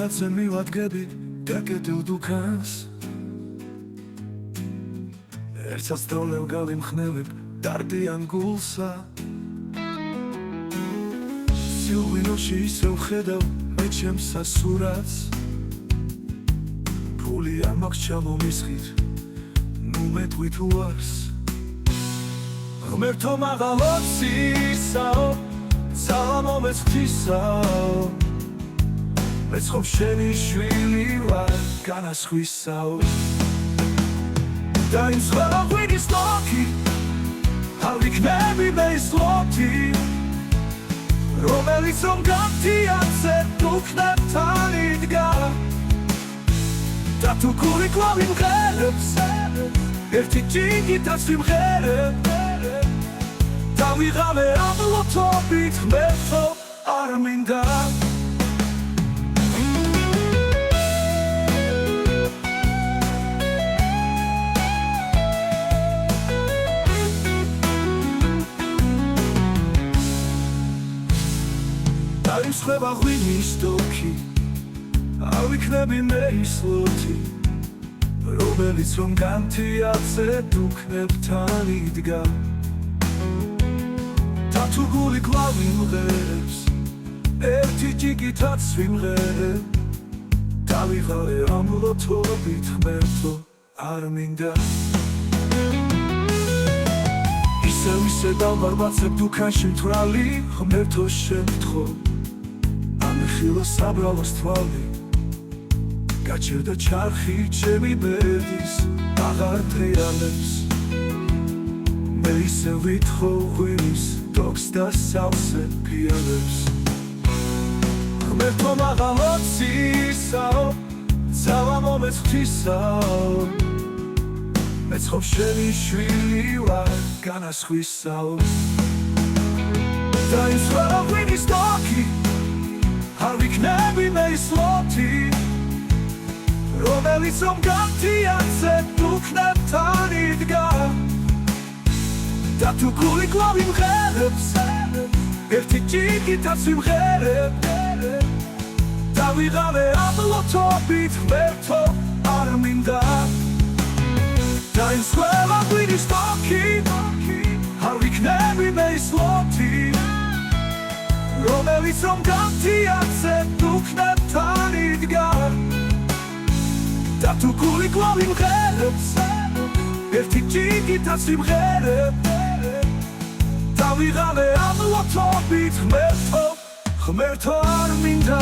Ниаце მივადგები დაკეტილ დუქანს ერთსაც დოლევ გავიმხნევებ დარდიან გულსა სილვინოში ისევ ხედავ მე ჩემს სასურათს ფული არ მაქვს ჩამომისხիր ნუ მეტყვით უარს ღმერთო მაღალოცისაო ძალა მომეცხვისაო მეცხოვ შენი შვილი ვარ განასხვისაო და იმ სხვა ღვინის ლოქი არ ვიქნები მე ის ლოქი რომელიც რომ გამთიაცე დუქნებთან იდგა და თუ გული კლავ იმღერებს ერთი ჭიქითაც ვიმღერებ და ვიღავე ამ ლოთობით ღმერთო არ მინდა Im schweba ღვინის დოქი არ ვიქნები მე ის ლოთი რომელიც რომ გამთიაცე დუქნებთან იდგა და თუ გული კლავ იმღერებს ერთი ჭიქითაც ვიმღერებ და ვიღავე ამ ლოთობით ღმერთო არ მინდა ისე დავბარბაცებ დუქანში მთვრალი ღმერთო შემთხო ხილო საბრალოს თვალი გაჩერდა ჩარხი ჩემი ბედის აღარ ტრიალებს მე ისე ვითხოვ ღვინის დოქს და სავსე ფიალებს ღმერთო მაღალოცისაო ძალა მომეცხვისაო მეცხოვ შენი შვილი ვარ განასხვისაო და იმ სხვა ღვინის დოქი არ ვიქნები მე ის ლოთი რომელიც რომ გამთიაცე დუქნებთან იდგა და თუ გული კლავ იმღერებს ერთი ჭიქითაც ვიმღერებ და ვიღავე ამ ლოთობით ღმერთო არ მინდა და იმ სხვა ღვინის დოქი არ ვიქნები მე ის ლოთი რომელიც რომ გამთიაცე დუქნებთან იდგა და თუ გული კლავ იმღერებს ერთი ჭიქითაც ვიმღერებ და ვიღავე ამ ლოთობით ღმერთო არ მინდა